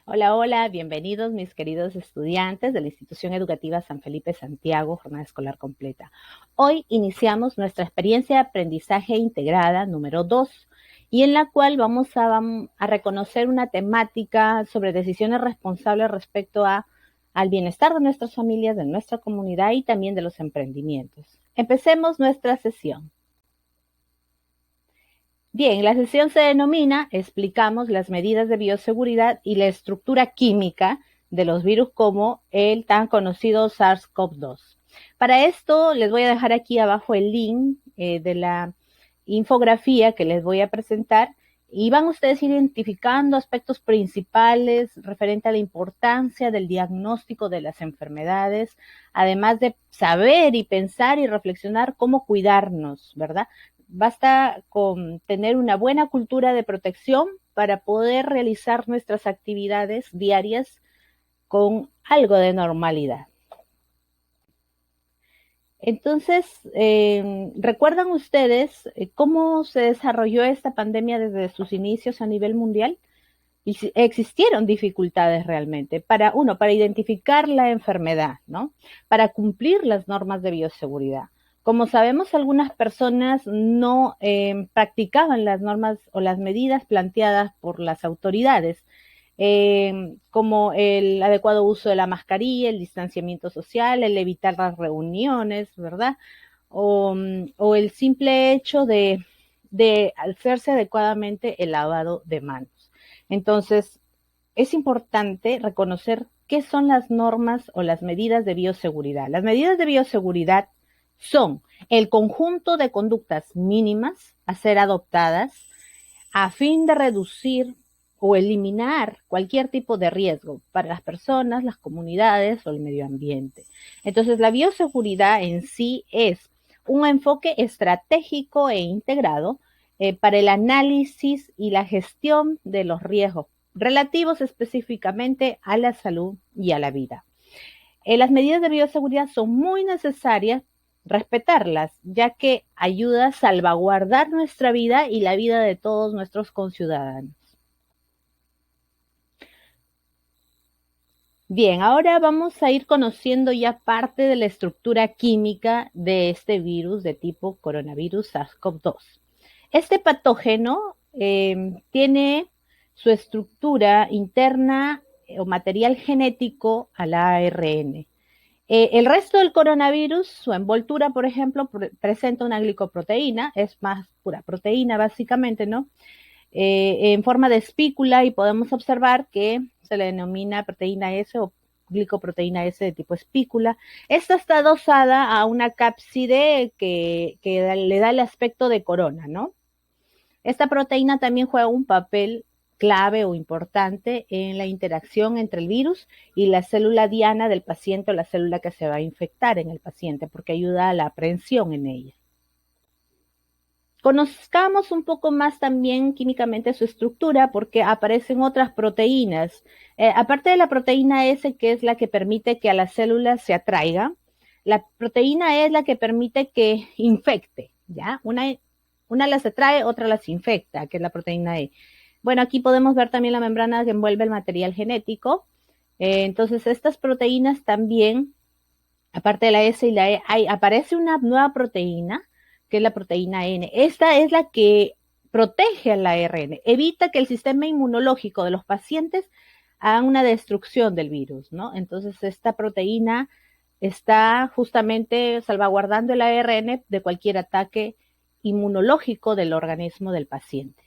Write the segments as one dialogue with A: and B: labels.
A: Hola, hola, bienvenidos mis queridos estudiantes de la Institución Educativa San Felipe Santiago, jornada escolar completa. Hoy iniciamos nuestra experiencia de aprendizaje integrada número 2 y en la cual vamos a reconocer una temática sobre decisiones responsables respecto al bienestar de nuestras familias, de nuestra comunidad y también de los emprendimientos. Empecemos nuestra sesión. Bien, la sesión se denomina Explicamos las medidas de bioseguridad y la estructura química de los virus como el tan conocido SARS-CoV-2. Para esto les voy a dejar aquí abajo el link de la infografía que les voy a presentar y van ustedes identificando aspectos principales referente a la importancia del diagnóstico de las enfermedades, además de saber y pensar y reflexionar cómo cuidarnos, ¿verdad? Basta con tener una buena cultura de protección para poder realizar nuestras actividades diarias con algo de normalidad. Entonces, ¿recuerdan ustedes cómo se desarrolló esta pandemia desde sus inicios a nivel mundial? Y si existieron dificultades realmente para identificar la enfermedad, ¿no? Para cumplir las normas de bioseguridad. Como sabemos, algunas personas no practicaban las normas o las medidas planteadas por las autoridades, como el adecuado uso de la mascarilla, el distanciamiento social, el evitar las reuniones, ¿verdad? O el simple hecho de hacerse adecuadamente el lavado de manos. Entonces, es importante reconocer qué son las normas o las medidas de bioseguridad. Las medidas de bioseguridad son el conjunto de conductas mínimas a ser adoptadas a fin de reducir o eliminar cualquier tipo de riesgo para las personas, las comunidades o el medio ambiente. Entonces, la bioseguridad en sí es un enfoque estratégico e integrado para el análisis y la gestión de los riesgos relativos específicamente a la salud y a la vida. Las medidas de bioseguridad son muy necesarias respetarlas, ya que ayuda a salvaguardar nuestra vida y la vida de todos nuestros conciudadanos. Bien, ahora vamos a ir conociendo ya parte de la estructura química de este virus de tipo coronavirus SARS-CoV-2. Este patógeno tiene su estructura interna o material genético al ARN. El resto del coronavirus, su envoltura, por ejemplo, presenta una glicoproteína, es más pura proteína básicamente, ¿no? En forma de espícula y podemos observar que se le denomina proteína S o glicoproteína S de tipo espícula. Esta está adosada a una cápside que le da el aspecto de corona, ¿no? Esta proteína también juega un papel clave o importante en la interacción entre el virus y la célula diana del paciente o la célula que se va a infectar en el paciente, porque ayuda a la aprehensión en ella. Conozcamos un poco más también químicamente su estructura porque aparecen otras proteínas. Aparte de la proteína S, que es la que permite que a las células se atraiga, la proteína E es la que permite que infecte, ¿ya? Una las atrae, otra las infecta, que es la proteína E. Bueno, aquí podemos ver también la membrana que envuelve el material genético. Entonces, estas proteínas también, aparte de la S y la E, aparece una nueva proteína, que es la proteína N. Esta es la que protege al ARN, evita que el sistema inmunológico de los pacientes haga una destrucción del virus, ¿no? Entonces, esta proteína está justamente salvaguardando el ARN de cualquier ataque inmunológico del organismo del paciente.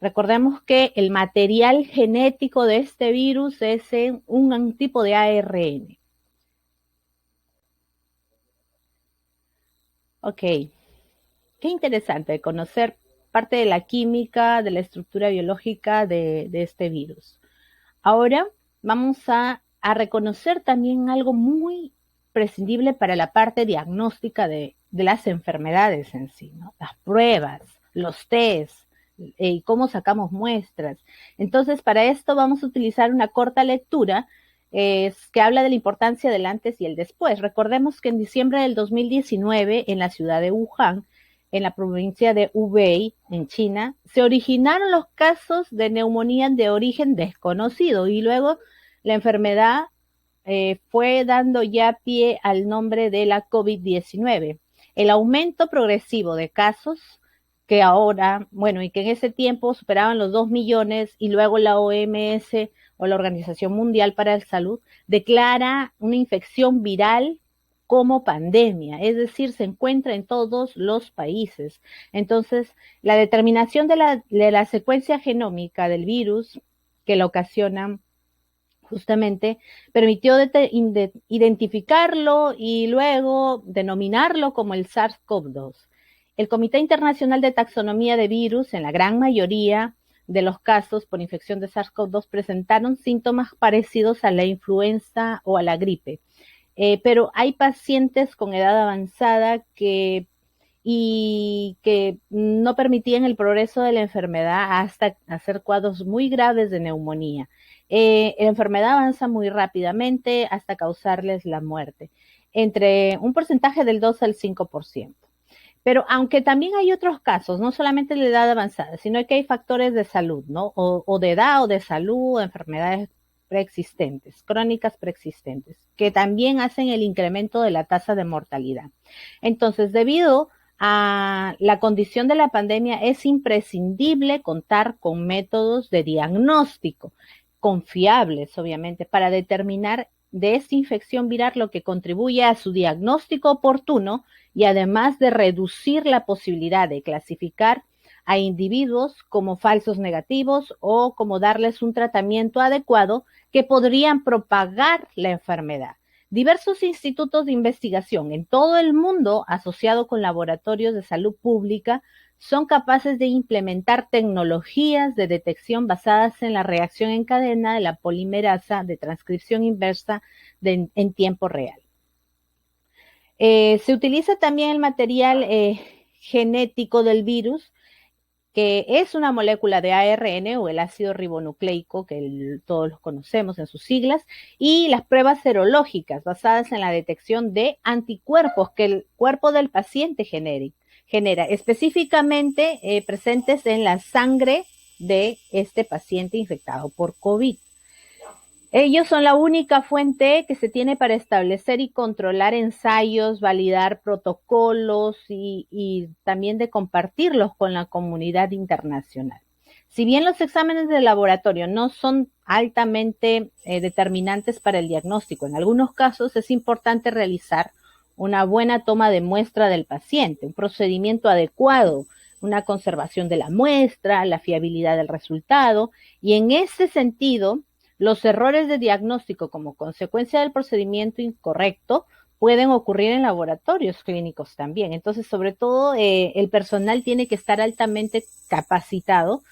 A: Recordemos que el material genético de este virus es un tipo de ARN. Ok, qué interesante conocer parte de la química, de la estructura biológica de este virus. Ahora vamos a reconocer también algo muy prescindible para la parte diagnóstica de las enfermedades en sí, ¿no? Las pruebas, los test, y cómo sacamos muestras. Entonces, para esto vamos a utilizar una corta lectura que habla de la importancia del antes y el después. Recordemos que en diciembre del 2019, en la ciudad de Wuhan, en la provincia de Hubei, en China, se originaron los casos de neumonía de origen desconocido y luego la enfermedad fue dando ya pie al nombre de la COVID-19. El aumento progresivo de casos que ahora, bueno, y que en ese tiempo superaban los 2 millones y luego la OMS o la Organización Mundial para la Salud declara una infección viral como pandemia, es decir, se encuentra en todos los países. Entonces, la determinación de la secuencia genómica del virus que la ocasiona justamente permitió identificarlo y luego denominarlo como el SARS-CoV-2. El Comité Internacional de Taxonomía de Virus, en la gran mayoría de los casos por infección de SARS-CoV-2, presentaron síntomas parecidos a la influenza o a la gripe. Pero hay pacientes con edad avanzada que no permitían el progreso de la enfermedad hasta hacer cuadros muy graves de neumonía. La enfermedad avanza muy rápidamente hasta causarles la muerte, entre un porcentaje del 2 al 5%. Pero aunque también hay otros casos, no solamente de edad avanzada, sino que hay factores de salud, ¿no? O de edad o de salud, enfermedades preexistentes, crónicas preexistentes, que también hacen el incremento de la tasa de mortalidad. Entonces, debido a la condición de la pandemia, es imprescindible contar con métodos de diagnóstico confiables, obviamente, para determinar de esta infección viral, lo que contribuye a su diagnóstico oportuno y además de reducir la posibilidad de clasificar a individuos como falsos negativos o como darles un tratamiento adecuado que podrían propagar la enfermedad. Diversos institutos de investigación en todo el mundo, asociados con laboratorios de salud pública, son capaces de implementar tecnologías de detección basadas en la reacción en cadena de la polimerasa de transcripción inversa en tiempo real. Se utiliza también el material genético del virus, que es una molécula de ARN o el ácido ribonucleico, que todos los conocemos en sus siglas, y las pruebas serológicas basadas en la detección de anticuerpos que el cuerpo del paciente genera específicamente presentes en la sangre de este paciente infectado por COVID. Ellos son la única fuente que se tiene para establecer y controlar ensayos, validar protocolos y también de compartirlos con la comunidad internacional. Si bien los exámenes de laboratorio no son altamente determinantes para el diagnóstico, en algunos casos es importante realizar una buena toma de muestra del paciente, un procedimiento adecuado, una conservación de la muestra, la fiabilidad del resultado, y en ese sentido, los errores de diagnóstico como consecuencia del procedimiento incorrecto pueden ocurrir en laboratorios clínicos también. Entonces, sobre todo, el personal tiene que estar altamente capacitado,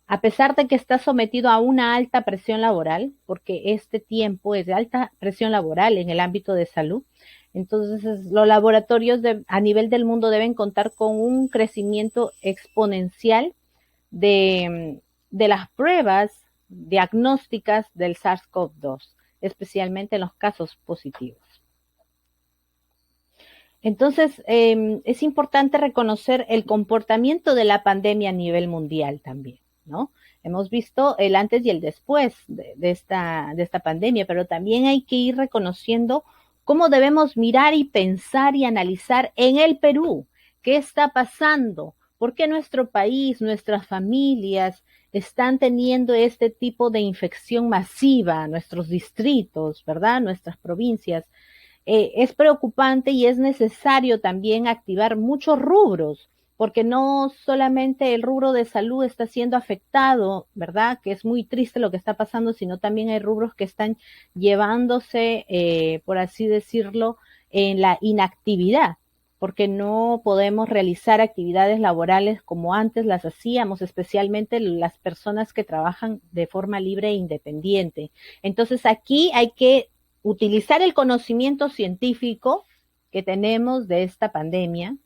A: a pesar de que está sometido a una alta presión laboral, porque este tiempo es de alta presión laboral en el ámbito de salud. Entonces, los laboratorios a nivel del mundo deben contar con un crecimiento exponencial de las pruebas diagnósticas del SARS-CoV-2, especialmente en los casos positivos. Entonces, es importante reconocer el comportamiento de la pandemia a nivel mundial también, ¿no? Hemos visto el antes y el después de esta pandemia, pero también hay que ir reconociendo cómo debemos mirar y pensar y analizar en el Perú, qué está pasando, por qué nuestro país, nuestras familias están teniendo este tipo de infección masiva, nuestros distritos, ¿verdad? Nuestras provincias. Es preocupante y es necesario también activar muchos rubros, porque no solamente el rubro de salud está siendo afectado, ¿verdad? Que es muy triste lo que está pasando, sino también hay rubros que están llevándose, por así decirlo, en la inactividad, porque no podemos realizar actividades laborales como antes las hacíamos, especialmente las personas que trabajan de forma libre e independiente. Entonces aquí hay que utilizar el conocimiento científico que tenemos de esta pandemia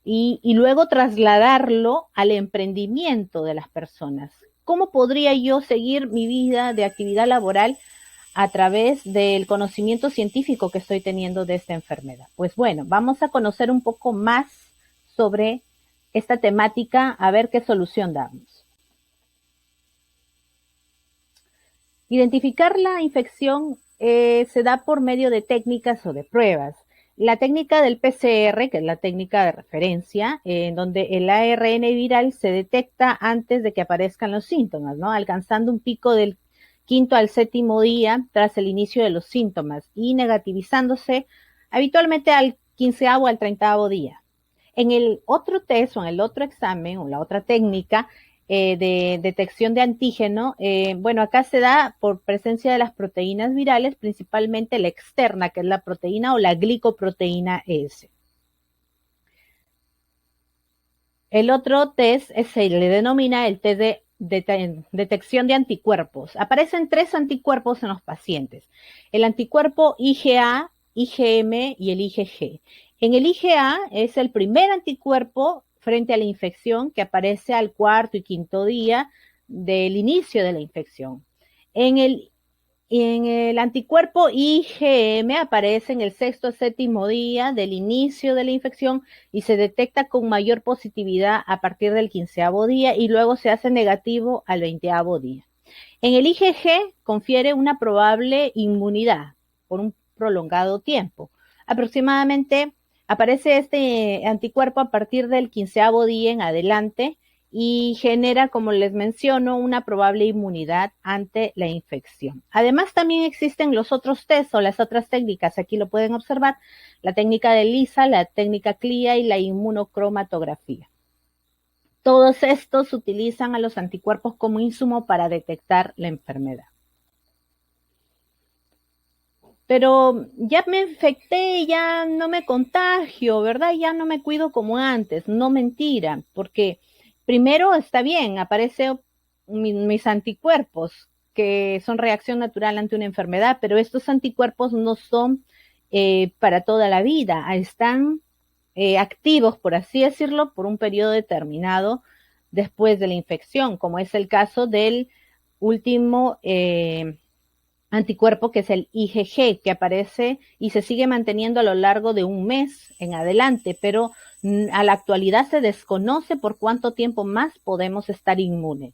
A: y luego trasladarlo al emprendimiento de las personas. ¿Cómo podría yo seguir mi vida de actividad laboral a través del conocimiento científico que estoy teniendo de esta enfermedad? Pues bueno, vamos a conocer un poco más sobre esta temática, a ver qué solución damos. Identificar la infección se da por medio de técnicas o de pruebas. La técnica del PCR, que es la técnica de referencia, en donde el ARN viral se detecta antes de que aparezcan los síntomas, ¿no? Alcanzando un pico del 5º al 7º día tras el inicio de los síntomas y negativizándose habitualmente al 15º o al 30º día. En el otro test o en el otro examen o la otra técnica de detección de antígeno, bueno, acá se da por presencia de las proteínas virales, principalmente la externa, que es la proteína o la glicoproteína S. El otro test se le denomina el test de detección de anticuerpos. Aparecen 3 anticuerpos en los pacientes: el anticuerpo IgA, IgM y el IgG. En el IgA es el primer anticuerpo frente a la infección que aparece al 4º y 5º día del inicio de la infección. En el anticuerpo IgM aparece en el 6º o 7º día del inicio de la infección y se detecta con mayor positividad a partir del 15º día y luego se hace negativo al 20º día. En el IgG confiere una probable inmunidad por un prolongado tiempo. Aproximadamente aparece este anticuerpo a partir del 15º día en adelante y genera, como les menciono, una probable inmunidad ante la infección. Además, también existen los otros test o las otras técnicas, aquí lo pueden observar, la técnica de ELISA, la técnica CLIA y la inmunocromatografía. Todos estos utilizan a los anticuerpos como insumo para detectar la enfermedad. Pero ya me infecté, ya no me contagio, ¿verdad? Ya no me cuido como antes. No, mentira, porque primero está bien, aparecen mis anticuerpos, que son reacción natural ante una enfermedad, pero estos anticuerpos no son para toda la vida, están activos, por así decirlo, por un periodo determinado después de la infección, como es el caso del último anticuerpo, que es el IgG, que aparece y se sigue manteniendo a lo largo de un mes en adelante, pero a la actualidad se desconoce por cuánto tiempo más podemos estar inmunes.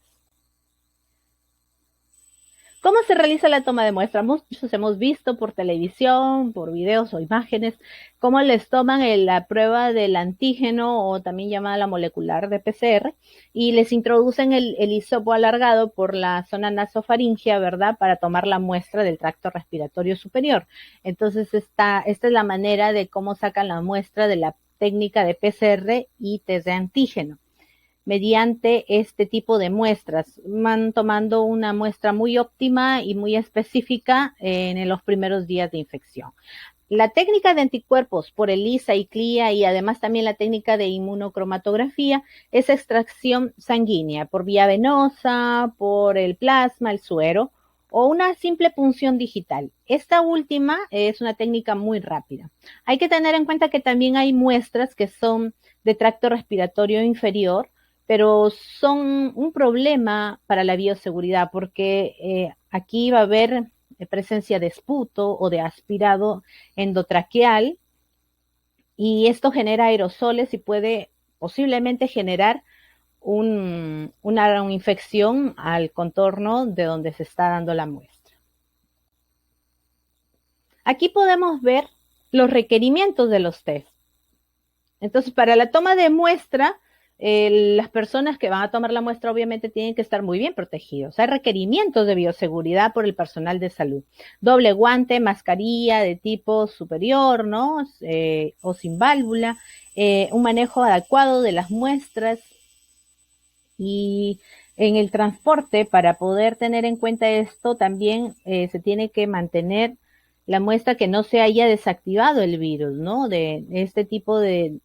A: ¿Cómo se realiza la toma de muestra? Muchos hemos visto por televisión, por videos o imágenes, cómo les toman la prueba del antígeno o también llamada la molecular de PCR y les introducen el hisopo alargado por la zona nasofaringea, ¿verdad? Para tomar la muestra del tracto respiratorio superior. Entonces, esta es la manera de cómo sacan la muestra de la técnica de PCR y test de antígeno. Mediante este tipo de muestras, van tomando una muestra muy óptima y muy específica en los primeros días de infección. La técnica de anticuerpos por ELISA y CLIA y además también la técnica de inmunocromatografía es extracción sanguínea por vía venosa, por el plasma, el suero o una simple punción digital. Esta última es una técnica muy rápida. Hay que tener en cuenta que también hay muestras que son de tracto respiratorio inferior, pero son un problema para la bioseguridad porque aquí va a haber presencia de esputo o de aspirado endotraqueal y esto genera aerosoles y puede posiblemente generar una infección al contorno de donde se está dando la muestra. Aquí podemos ver los requerimientos de los test. Entonces, para la toma de muestra, las personas que van a tomar la muestra obviamente tienen que estar muy bien protegidos. Hay requerimientos de bioseguridad por el personal de salud. Doble guante, mascarilla de tipo superior, ¿no? O sin válvula, un manejo adecuado de las muestras y en el transporte, para poder tener en cuenta esto, también se tiene que mantener la muestra que no se haya desactivado el virus, ¿no? De este tipo de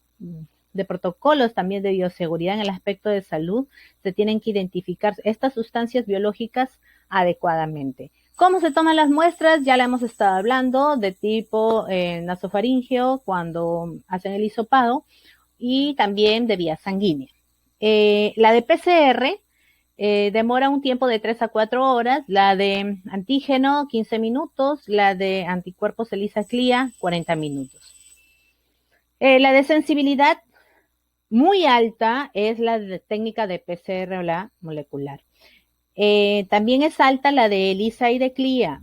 A: protocolos también de bioseguridad en el aspecto de salud, se tienen que identificar estas sustancias biológicas adecuadamente. ¿Cómo se toman las muestras? Ya la hemos estado hablando, de tipo nasofaríngeo, cuando hacen el hisopado, y también de vía sanguínea. La de PCR demora un tiempo de 3 a 4 horas, la de antígeno 15 minutos, la de anticuerpos ELISA CLIA 40 minutos. La de sensibilidad Muy alta es la técnica de PCR o la molecular. También es alta la de ELISA y de CLIA,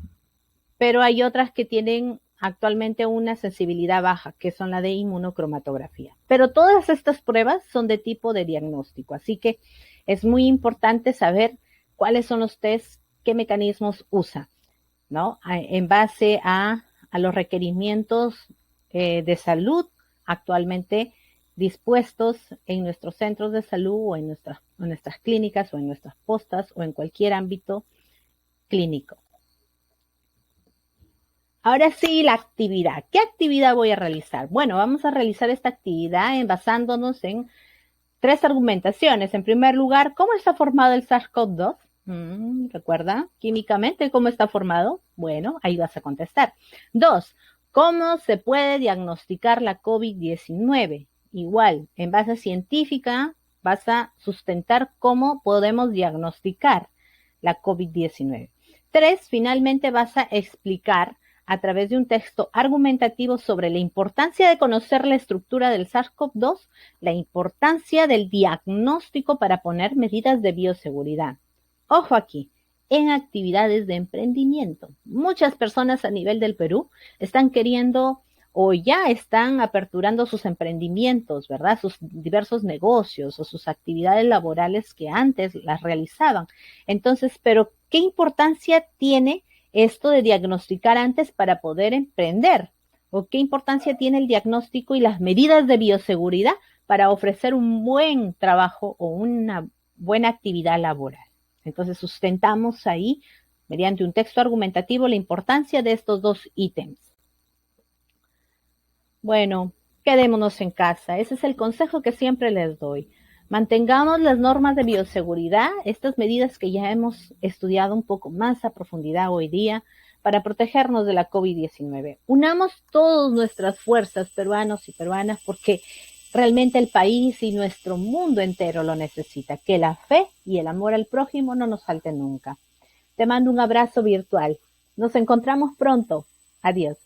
A: pero hay otras que tienen actualmente una sensibilidad baja, que son la de inmunocromatografía. Pero todas estas pruebas son de tipo de diagnóstico, así que es muy importante saber cuáles son los test, qué mecanismos usa, ¿no? En base a los requerimientos de salud actualmente dispuestos en nuestros centros de salud o en nuestras clínicas o en nuestras postas o en cualquier ámbito clínico. Ahora sí, la actividad. ¿Qué actividad voy a realizar? Bueno, vamos a realizar esta actividad basándonos en tres argumentaciones. En primer lugar, ¿cómo está formado el SARS-CoV-2? ¿Recuerda químicamente cómo está formado? Bueno, ahí vas a contestar. 2. ¿Cómo se puede diagnosticar la COVID-19? Igual, en base científica, vas a sustentar cómo podemos diagnosticar la COVID-19. 3. Finalmente vas a explicar a través de un texto argumentativo sobre la importancia de conocer la estructura del SARS-CoV-2, la importancia del diagnóstico para poner medidas de bioseguridad. Ojo aquí, en actividades de emprendimiento. Muchas personas a nivel del Perú están queriendo o ya están aperturando sus emprendimientos, ¿verdad? Sus diversos negocios o sus actividades laborales que antes las realizaban. Entonces, pero ¿qué importancia tiene esto de diagnosticar antes para poder emprender? ¿O qué importancia tiene el diagnóstico y las medidas de bioseguridad para ofrecer un buen trabajo o una buena actividad laboral? Entonces sustentamos ahí, mediante un texto argumentativo, la importancia de estos dos ítems. Bueno, quedémonos en casa. Ese es el consejo que siempre les doy. Mantengamos las normas de bioseguridad, estas medidas que ya hemos estudiado un poco más a profundidad hoy día para protegernos de la COVID-19. Unamos todas nuestras fuerzas, peruanos y peruanas, porque realmente el país y nuestro mundo entero lo necesita. Que la fe y el amor al prójimo no nos falten nunca. Te mando un abrazo virtual. Nos encontramos pronto. Adiós.